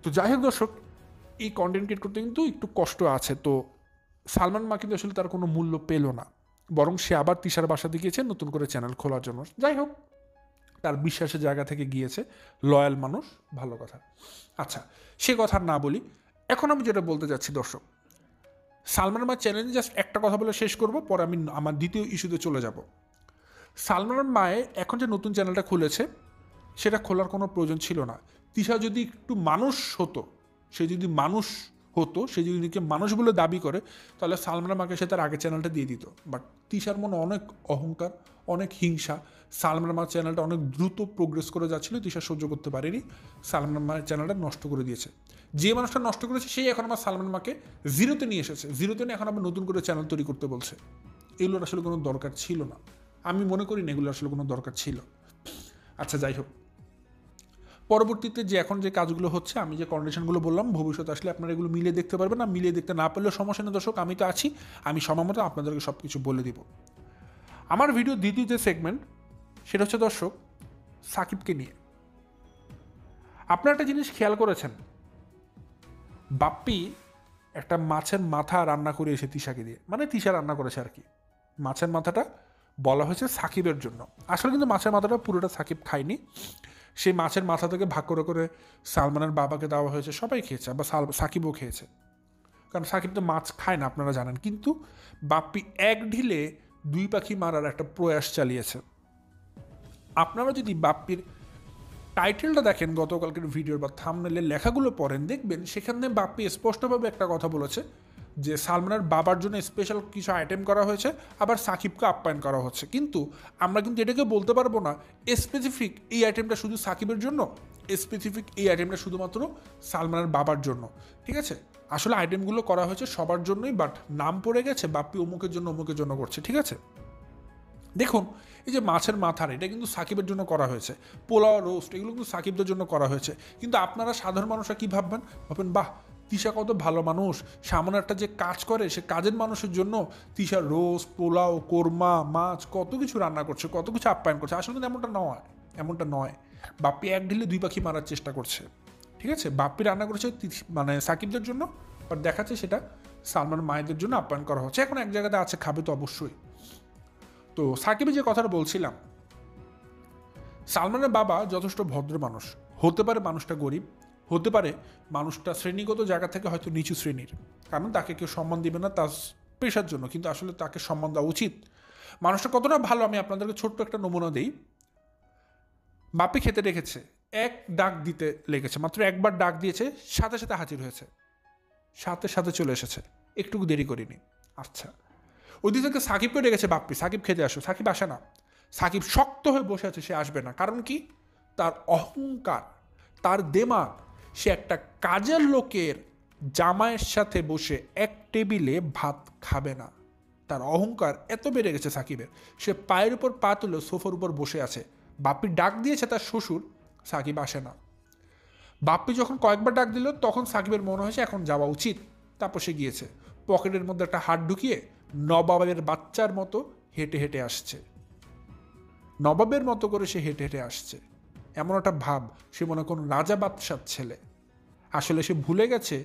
তো যাই হোক দর্শক, এই কন্টেন্ট ক্রিয়েট করতে কিন্তু একটু কষ্ট আছে। তো সালমান মা কিন্তু আসলে তার কোনো মূল্য পেল না, বরং সে আবার তিশার বাসাতে গিয়েছে নতুন করে চ্যানেল খোলার জন্য। যাই হোক, তার বিশ্বাসের জায়গা থেকে গিয়েছে, লয়াল মানুষ, ভালো কথা। আচ্ছা, সে কথা না বলি, এখন আমি যেটা বলতে যাচ্ছি দর্শক, সালমানের মা চ্যানেলে জাস্ট একটা কথা বলে শেষ করব, পরে আমি আমার দ্বিতীয় ইস্যুতে চলে যাব। সালমানের মায়ে এখন যে নতুন চ্যানেলটা খুলেছে, সেটা খোলার কোনো প্রয়োজন ছিল না। তিশা যদি একটু মানুষ হতো, সে যদি মানুষ হতো, সে যদি নিজেকে মানুষ বলে দাবি করে, তাহলে সালমানের মাকে সে তার আগের চ্যানেলটা দিয়ে দিত। বাট তিশার মনে অনেক অহংকার, অনেক হিংসা। সালমানের মার চ্যানেলটা অনেক দ্রুত প্রোগ্রেস করে যাচ্ছিল, তিশা সহ্য করতে পারেনি, সালমানের মায়ের চ্যানেলটা নষ্ট করে দিয়েছে। যে মানুষটা নষ্ট করেছে সেই এখন আমার সালমান মাকে জিরোতে নিয়ে এসেছে, জিরোতে নিয়ে এখন আবার নতুন করে চ্যানেল তৈরি করতে বলছে। এগুলোর আসলে কোনো দরকার ছিল না, আমি মনে করি না এগুলো আসলে কোনো দরকার ছিল। আচ্ছা, যাই হোক, পরবর্তীতে যে এখন যে কাজগুলো হচ্ছে, আমি যে কন্ডিশনগুলো বললাম, ভবিষ্যতে আসলে আপনারা এগুলো মিলিয়ে দেখতে পারবেন। না মিলিয়ে দেখতে না পারলেও সমস্যা নেই দর্শক, আমি তো আছি, আমি সময় মতো আপনাদেরকে সব কিছু বলে দিব। আমার ভিডিও দ্বিতীয় যে সেগমেন্ট, সেটা হচ্ছে দর্শক সাকিবকে নিয়ে। আপনারা একটা জিনিস খেয়াল করেছেন, বাপ্পি একটা মাছের মাথা রান্না করে এসে তিশাকে দিয়ে, মানে তিশা রান্না করেছে আর কি। মাছের মাথাটা বলা হয়েছে সাকিবের জন্য, আসলে কিন্তু মাছের মাথাটা পুরোটা সাকিব খায়নি। সেই মাছের মাথা থেকে ভাগ করে করে সালমানের বাবাকে দেওয়া হয়েছে, সবাই খেয়েছে, আবার সাকিবও খেয়েছে, কারণ সাকিব তো মাছ খায় না আপনারা জানেন। কিন্তু বাপ্পি এক ঢিলে দুই পাখি মারার একটা প্রয়াস চালিয়েছে। আপনারা যদি বাপ্পির টাইটেলটা দেখেন গতকালকের ভিডিওর বা থাম্বনেলের লেখাগুলো পড়েন, দেখবেন সেখানে বাপ্পি স্পষ্টভাবে একটা কথা বলেছে যে সালমানের বাবার জন্য স্পেশাল কিছু আইটেম করা হয়েছে, আবার সাকিবকে আপ্যায়ন করা হচ্ছে। কিন্তু আমরা কিন্তু এটাকে বলতে পারবো না স্পেসিফিক এই আইটেমটা শুধু সাকিবের জন্য, স্পেসিফিক এই আইটেমটা শুধুমাত্র সালমানের বাবার জন্য, ঠিক আছে? আসলে আইটেমগুলো করা হয়েছে সবার জন্যই, বাট নাম পড়ে গেছে বাপ্পি অমুকের জন্য করছে, ঠিক আছে? দেখুন, এই যে মাছের মাথার, এটা কিন্তু সাকিবের জন্য করা হয়েছে। পোলাও, রোস্ট, এগুলো কিন্তু সাকিবদের জন্য করা হয়েছে। কিন্তু আপনারা সাধারণ মানুষরা কী ভাববেন? বাহ, তিশা কত ভালো মানুষ, সামনে একটা যে কাজ করে সে কাজের মানুষের জন্য তিশা রোস্ট, পোলাও, কোরমা, মাছ কত কিছু রান্না করছে, কত কিছু আপ্যায়ন করছে। আসলে কিন্তু এমনটা নয়। বাপ্পি এক ঢিলে দুই পাখি মারার চেষ্টা করছে, ঠিক আছে? বাপ্পি রান্না করেছে মানে সাকিবদের জন্য, বাট দেখাচ্ছে সেটা সালমান মায়েদের জন্য আপ্যায়ন করা হচ্ছে। এখন এক জায়গাতে আছে, খাবে তো অবশ্যই। তো সাকিবের যে কথাটা বলছিলাম, সালমানের বাবা যথেষ্ট ভদ্র মানুষ, হতে পারে মানুষটা গরিব, হতে পারে মানুষটা শ্রেণীগত জায়গা থেকে হয়তো নিচু শ্রেণীর, কারণ তাকে কেউ সম্মান দিবে না তার পেশার জন্য, কিন্তু আসলে তাকে সম্মান দেওয়া উচিত। মানুষটা কতটা ভালো আমি আপনাদেরকে ছোট্ট একটা নমুনা দিই। বাপ্পি খেতে রেখেছে, এক ডাক দিতে লেগেছে, মাত্র একবার ডাক দিয়েছে, সাথে সাথে হাজির হয়েছে, সাথে সাথে চলে এসেছে, একটুকু দেরি করিনি। আচ্ছা, ওই দিন থেকে সাকিবকে ডেকেছে বাপ্পি, সাকিব খেতে আসো, সাকিব আসে না। সাকিব শক্ত হয়ে বসে আছে, সে আসবে না। কারণ কি? তার অহংকার, তার দেমাগ। সে একটা কাজের লোকের জামাইয়ের সাথে বসে এক টেবিলে ভাত খাবে না। তার অহংকার এত বেড়ে গেছে সাকিবের, সে পায়ের উপর পা তুলে সোফার উপর বসে আছে। বাপ্পি ডাক দিয়েছে তার শ্বশুর, সাকিব আসে না। বাপ্পি যখন কয়েকবার ডাক দিল তখন সাকিবের মনে হয়েছে এখন যাওয়া উচিত, তারপর সে গিয়েছে। পকেটের মধ্যে একটা হাত ঢুকিয়ে নবাবের বাচ্চার মতো হেঁটে হেঁটে আসছে, নবাবের মতো করে সে হেঁটে হেঁটে আসছে। এমন একটা ভাব সে মনে কোন রাজা বাদশার ছেলে। আসলে সে ভুলে গেছে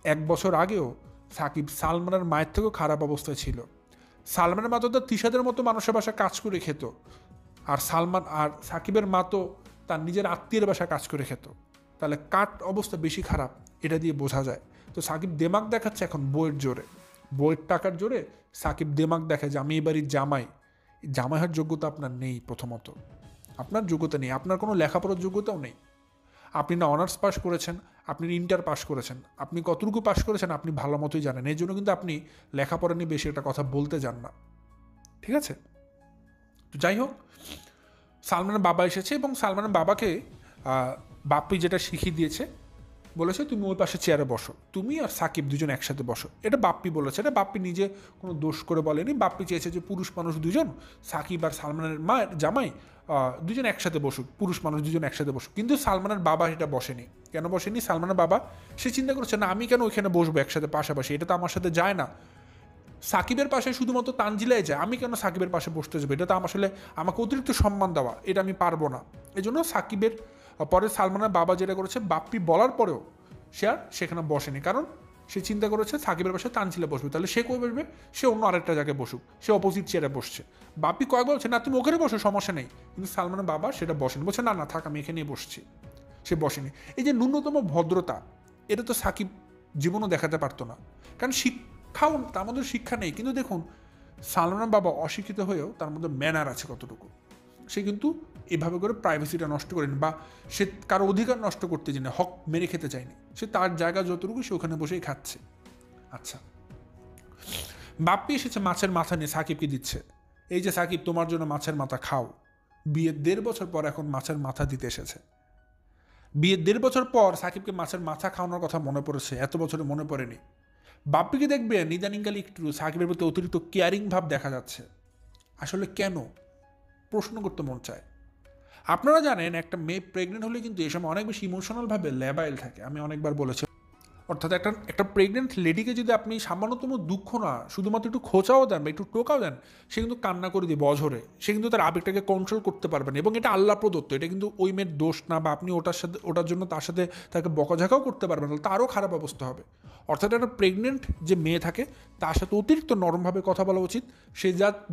1 বছর আগেও সাকিব সালমানের মায়ের থেকেও খারাপ অবস্থায় ছিল। সালমানের মা তো তার তিশাদের মতো মানুষের বাসায় কাজ করে খেত, আর সাকিবের মা তো তার নিজের আত্মীয়ের বাসায় কাজ করে খেত। তাহলে কার অবস্থা বেশি খারাপ এটা দিয়ে বোঝা যায়। তো সাকিব দেমাগ দেখাচ্ছে এখন বইয়ের জোরে, বইয়ের টাকার জোরে সাকিব দেমাগ দেখায় যে আমি এবারই জামাই হওয়ার যোগ্যতা আপনার নেই। প্রথমত আপনার যোগ্যতা নেই, আপনার কোনো লেখাপড়ার যোগ্যতাও নেই। আপনি না অনার্স পাস করেছেন, আপনি ইন্টার পাস করেছেন, আপনি কতটুকু পাস করেছেন আপনি ভালো মতোই জানেন। এই জন্য কিন্তু আপনি লেখাপড়া নিয়ে বেশি একটা কথা বলতে যান না, ঠিক আছে? তো যাই হোক, সালমানের বাবা এসেছে এবং সালমানের বাবাকে বাপ্পি যেটা শিখিয়ে দিয়েছে, বলেছে তুমি ওই পাশে চেয়ারে বসো, তুমি আর সাকিব দুজন একসাথে বসো। এটা বাপ্পি বলেছে, এটা বাপ্পি নিজে কোনো দোষ করে বলেনি। বাপ্পি চেয়েছে যে পুরুষ মানুষ দুজন, সাকিব আর সালমানের জামাই দুজন একসাথে বসুক, পুরুষ মানুষ দুজন একসাথে বসুক। কিন্তু সালমানের বাবা এটা বসেনি। কেন বসেনি? সালমানের বাবা সে চিন্তা করছে না আমি কেন ওইখানে বসবো একসাথে পাশাপাশি, এটা তো আমার সাথে যায় না। সাকিবের পাশে শুধুমাত্র তানজিলাই যায়, আমি কেন সাকিবের পাশে বসতে যাবো? এটা তো আসলে আমাকে অতিরিক্ত সম্মান দেওয়া, এটা আমি পারবো না। এই জন্য সাকিবের পরে সালমানের বাবা যেটা করেছে, বাপ্পি বলার পরেও সে আর সেখানে বসেনি, কারণ সে চিন্তা করেছে সাকিবের পাশে তানজিলা বসবে, তাহলে সে কই বসবে? সে অন্য আরেকটা জায়গায় বসুক, সে অপোজিট চেয়ারে বসছে। বাপ্পি কয়েকবার বলছে না তুমি ওখানে বসো, সমস্যা নেই, কিন্তু সালমানের বাবা সেটা বসেনি, বলছে না না থাক আমি এখানেই বসছি। সে বসেনি। এই যে ন্যূনতম ভদ্রতা, এটা তো সাকিব জীবনও দেখাতে পারতো না, কারণ শিক্ষাও তার মধ্যে শিক্ষা নেই। কিন্তু দেখুন সালমানের বাবা অশিক্ষিত হয়েও তার মধ্যে ম্যানার আছে কতটুকু, সে কিন্তু এভাবে করে প্রাইভেসিটা নষ্ট করেনি বা সে কারো অধিকার নষ্ট করতে চায়নি, হক মেরে খেতে চায়নি, সে তার জায়গা যতটুকু সে ওখানে বসেই খাচ্ছে। আচ্ছা, বাপ্পি এসেছে মাছের মাথা নিয়ে সাকিবকে দিচ্ছে, এই যে সাকিব তোমার জন্য মাছের মাথা খাও। বিয়ের 1.5 বছর পর এখন মাছের মাথা দিতে এসেছে। বিয়ের 1.5 বছর পর সাকিবকে মাছের মাথা খাওয়ানোর কথা মনে পড়েছে, এত বছরে মনে পড়েনি। বাপ্পিকে দেখবেন ইদানিংকালে একটু সাকিবের প্রতি অতিরিক্ত কেয়ারিং ভাব দেখা যাচ্ছে। আসলে কেন, প্রশ্ন করতে মন চায়। আপনারা জানেন একটা মেয়ে প্রেগনেন্ট হলে কিন্তু এই সময় অনেক বেশি ইমোশনালভাবে লেবাইল থাকে, আমি অনেকবার বলেছি। অর্থাৎ একটা প্রেগনেন্ট লেডিকে যদি আপনি সামান্যতম দুঃখ না, শুধুমাত্র একটু খোঁচাও দেন বা একটু টোকাও দেন, সে কিন্তু কান্না করে দিবে অঝরে, সে কিন্তু তার আবেগটাকে কন্ট্রোল করতে পারবে না। এবং এটা আল্লাহ প্রদত্ত, এটা কিন্তু ওই মেয়ের দোষ না, বা আপনি ওটার জন্য তার সাথে তাকে বকাঝাকাও করতে পারবেন না, তারও খারাপ অবস্থা হবে। অর্থাৎ একটা প্রেগনেন্ট যে মেয়ে থাকে তার সাথে অতিরিক্ত নরমভাবে কথা বলা উচিত, সে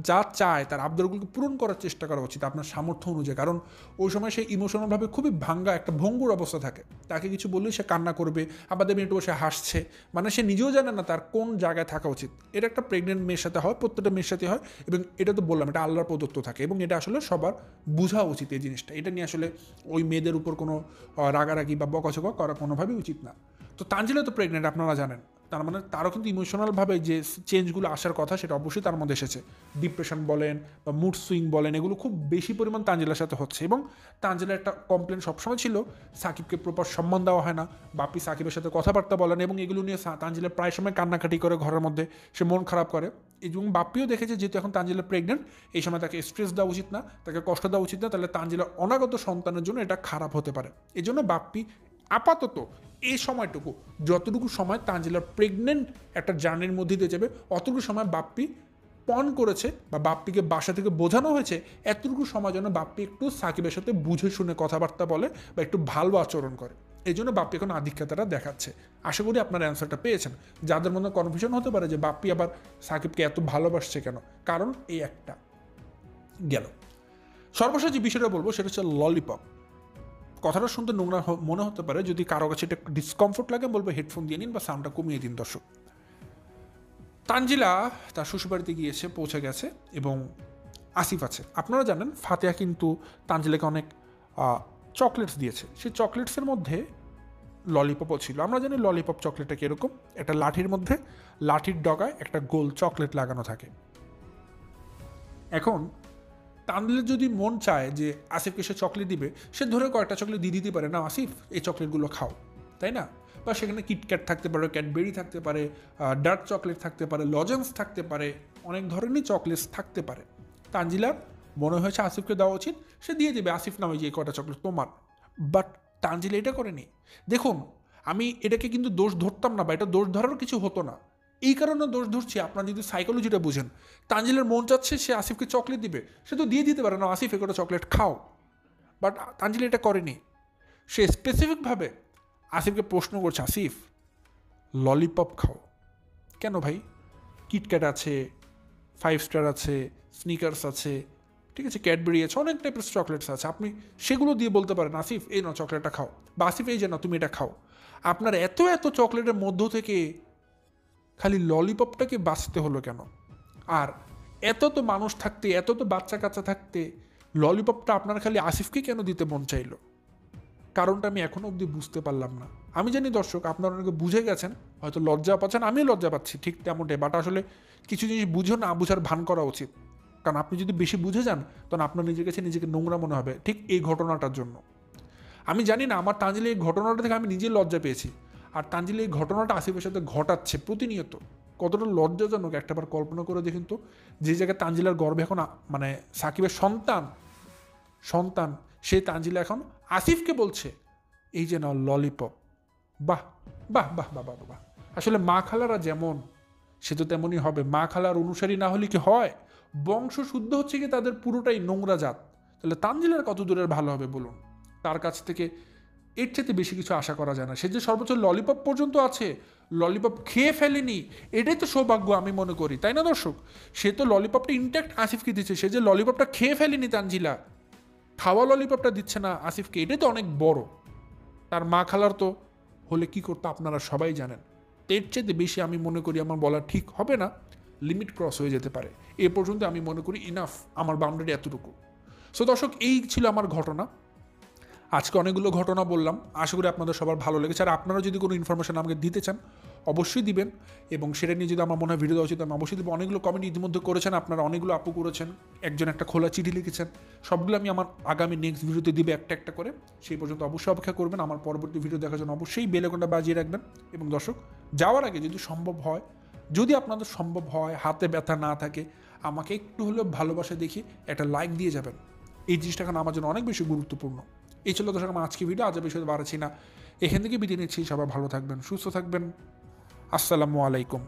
যা চায় তার আবদারগুলোকে পূরণ করার চেষ্টা করা উচিত আপনার সামর্থ্য অনুযায়ী। কারণ ওই সময় সে ইমোশনালভাবে খুবই ভাঙ্গা একটা ভঙ্গুর অবস্থা থাকে, তাকে কিছু বললেই সে কান্না করবে, আবার দেখবেন একটু সে হাসছে, মানে সে নিজেও জানে না তার কোন জায়গায় থাকা উচিত। এটা একটা প্রেগনেন্ট মেয়ের সাথে হয়, প্রত্যেকটা মেয়ের সাথে হয়, এবং এটা তো বললাম এটা আল্লাহর প্রদত্ত থাকে, এবং এটা আসলে সবার বোঝা উচিত এই জিনিসটা। এটা নিয়ে আসলে ওই মেয়েদের উপর কোনো রাগারাগি বা বকাঝকা করা কোনোভাবেই উচিত না। তো তানজিলা তো প্রেগনেন্ট আপনারা জানেন, তার মানে তারও কিন্তু ইমোশনালভাবে যে চেঞ্জগুলো আসার কথা সেটা অবশ্যই তার মধ্যে এসেছে। ডিপ্রেশন বলেন বা মুড সুইং বলেন, এগুলো খুব বেশি পরিমাণ তানজিলার সাথে হচ্ছে। এবং তানজিলার একটা কমপ্লেন সবসময় ছিল সাকিবকে প্রপার সম্মান দেওয়া হয় না, বাপ্পি সাকিবের সাথে কথাবার্তা বলেন, এবং এগুলো নিয়ে তানজিলা প্রায় সময় কান্নাকাটি করে ঘরের মধ্যে, সে মন খারাপ করে। এবং বাপ্পিও দেখেছে যেহেতু এখন তানজিলা প্রেগনেন্ট, এই সময় তাকে স্ট্রেস দেওয়া উচিত না, তাকে কষ্ট দেওয়া উচিত না, তাহলে তানজিলার অনাগত সন্তানের জন্য এটা খারাপ হতে পারে। এই জন্য বাপ্পি আপাতত এই সময়টুকু, যতটুকু সময় তানজিলার প্রেগনেন্ট একটা জার্নির মধ্যে দিয়ে যাবে, অতটুকু সময় বাপ্পি পণ করেছে বা বাপ্পিকে বাসা থেকে বোঝানো হয়েছে, এতটুকু সময় যেন বাপ্পি একটু সাকিবের সাথে বুঝে শুনে কথাবার্তা বলে বা একটু ভালো আচরণ করে। এই জন্য বাপ্পি এখন আধিক্যতাটা দেখাচ্ছে। আশা করি আপনার অ্যান্সারটা পেয়েছেন। যাদের মধ্যে কনফিউশন হতে পারে যে বাপ্পি আবার সাকিবকে এত ভালোবাসছে কেন, কারণ এই একটা গেল। সর্বশেষ যে বিষয়টা বলবো সেটা হচ্ছে ললিপপ। কথাটা শুনতে নোংরা মনে হতে পারে, যদি কারো কাছে এটা ডিসকমফোর্ট লাগে বলবো হেডফোন দিয়ে নিন বা সাউন্ডটা কমিয়ে দিন। দর্শক, তানজিলা তার শ্বশুরবাড়িতে গিয়েছে, পৌঁছে গেছে, এবং আসিফ আছে। আপনারা জানেন ফাতেহা কিন্তু তানজিলাকে অনেক চকলেটস দিয়েছে, সেই চকলেটসের মধ্যে ললিপপও ছিল। আমরা জানি ললিপপ চকলেটটা কীরকম, একটা লাঠির মধ্যে লাঠির ডগায় একটা গোল চকলেট লাগানো থাকে। এখন তানজিলার যদি মন চায় যে আসিফকে সে চকলেট দিবে, সে ধরে কয়েকটা চকলেট দিয়ে দিতে পারে, না আসিফ এই চকলেটগুলো খাও, তাই না? বা সেখানে কিটক্যাট থাকতে পারে, ক্যাডবেরি থাকতে পারে, ডার্ক চকলেট থাকতে পারে, লজেন্স থাকতে পারে, অনেক ধরনের চকলেটস থাকতে পারে। তানজিলার মনে হয়েছে আসিফকে দেওয়া উচিত, সে দিয়ে দেবে, আসিফ নামে যে কয়টা চকলেট তোমার। বাট তানজিলা এটা করেনি। দেখুন, আমি এটাকে কিন্তু দোষ ধরতাম না, বা এটা দোষ ধরার কিছু হতো না, এই কারণে দোষ ধরছি। আপনার যদি সাইকোলজিটা বুঝেন, তানজিলের মন চাচ্ছে সে আসিফকে চকলেট দিবে, সে তো দিয়ে দিতে পারে, না আসিফ একটা চকলেট খাও। বাট তানজিল এটা করেনি, সে স্পেসিফিকভাবে আসিফকে প্রশ্ন করছে, আসিফ ললিপপ খাও কেন ভাই? কিটক্যাট আছে, 5 স্টার আছে, স্নিকার্স আছে, ঠিক আছে, ক্যাডবেরি আছে, অনেক টাইপের চকলেটস আছে, আপনি সেগুলো দিয়ে বলতে পারেন আসিফ এই না চকলেটটা খাও, বা আসিফ এই যে না তুমি এটা খাও। আপনার এত এত চকলেটের মধ্য থেকে খালি ললিপপটাকে বাঁচতে হলো কেন? আর এত তো মানুষ থাকতে, এত তো বাচ্চা কাচ্চা থাকতে ললিপপটা আপনার খালি আসিফকে কেন দিতে মন চাইলো? কারণটা আমি এখনো অবধি বুঝতে পারলাম না। আমি জানি দর্শক আপনারা অনেকে বুঝে গেছেন, হয়তো লজ্জা পাচ্ছেন, আমিও লজ্জা পাচ্ছি ঠিক তেমনটাই। বাট আসলে কিছু জিনিস বুঝো না বুঝার ভান করা উচিত, কারণ আপনি যদি বেশি বুঝে যান তখন আপনার নিজের কাছে নিজেকে নোংরা মনে হবে। ঠিক এই ঘটনাটার জন্য আমি জানি না, আমার তানজিলা এই ঘটনাটা থেকে আমি নিজে লজ্জা পেয়েছি, আর তানজিলা এই ঘটনাটা আসিফের সাথে ঘটাচ্ছে প্রতিনিয়ত, কতটা লজ্জাজনক একটাবার কল্পনা করে দেখুন তো। যে জায়গায় তানজিলার গর্ভে এখন মানে সাকিবের সন্তান সেই তানজিলা এখন আসিফকে বলছে এই যে না ললিপপ। বাহ বাহ বাহ বাহ বাহ বাহ। আসলে মা খালারা যেমন সে তো তেমনই হবে। মা খালার অনুসারী না হলে কি হয়? বংশ শুদ্ধ হচ্ছে কি তাদের পুরোটাই নোংরা জাত। তাহলে তানজিলার কত দূরের ভালো হবে বলুন? তার কাছ থেকে এর চেয়ে বেশি কিছু আশা করা যায় না। সে যে সর্বোচ্চ ললিপপ পর্যন্ত আছে, ললিপপ খেয়ে ফেলেনি, এটাই তো সৌভাগ্য আমি মনে করি, তাই না দর্শক? সে তো ললিপপটা ইনট্যাক্ট আসিফকে দিচ্ছে, সে যে ললিপপটা খেয়ে ফেলেনি তানজিলা, খাওয়া ললিপপটা দিচ্ছে না আসিফকে, এটাই তো অনেক বড়। তার মা খালার তো হলে কি করতো আপনারা সবাই জানেন। এর চেয়ে বেশি আমি মনে করি আমার বলা ঠিক হবে না, লিমিট ক্রস হয়ে যেতে পারে। এ পর্যন্ত আমি মনে করি ইনাফ, আমার বাউন্ডারি এতটুকু। সো দর্শক, এই ছিল আমার ঘটনা। আজকে অনেকগুলো ঘটনা বললাম, আশা করি আপনাদের সবার ভালো লেগেছে। আর আপনারা যদি কোনো ইনফরমেশন আমাকে দিতে চান অবশ্যই দিবেন, এবং সেটা নিয়ে যদি আমার মনে হয় ভিডিও দেওয়া উচিত আমি অবশ্যই দেবো। অনেকগুলো কমেন্ট ইতিমধ্যে করেছেন আপনারা, অনেকগুলো আপু করেছেন, একজন একটা খোলা চিঠি লিখেছেন, সবগুলো আমি আমার আগামী নেক্সট ভিডিওতে দিবে একটা একটা করে। সেই পর্যন্ত অবশ্যই অপেক্ষা করবেন। আমার পরবর্তী ভিডিও দেখার জন্য অবশ্যই বেল আইকনটা বাজিয়ে রাখবেন। এবং দর্শক, যাওয়ার আগে যদি সম্ভব হয়, যদি আপনাদের সম্ভব হয়, হাতে ব্যথা না থাকে, আমাকে একটু হলেও ভালোবাসা দেখি একটা লাইক দিয়ে যাবেন। এই জিনিসটা এখন আমার জন্য অনেক বেশি গুরুত্বপূর্ণ। এই ছিল দর্শক আমার আজকে ভিডিও। আজ বিষয়ে বাড়াচ্ছি না, এখান থেকে বিদায় নিচ্ছি। সবাই ভালো থাকবেন, সুস্থ থাকবেন। আসসালামু আলাইকুম।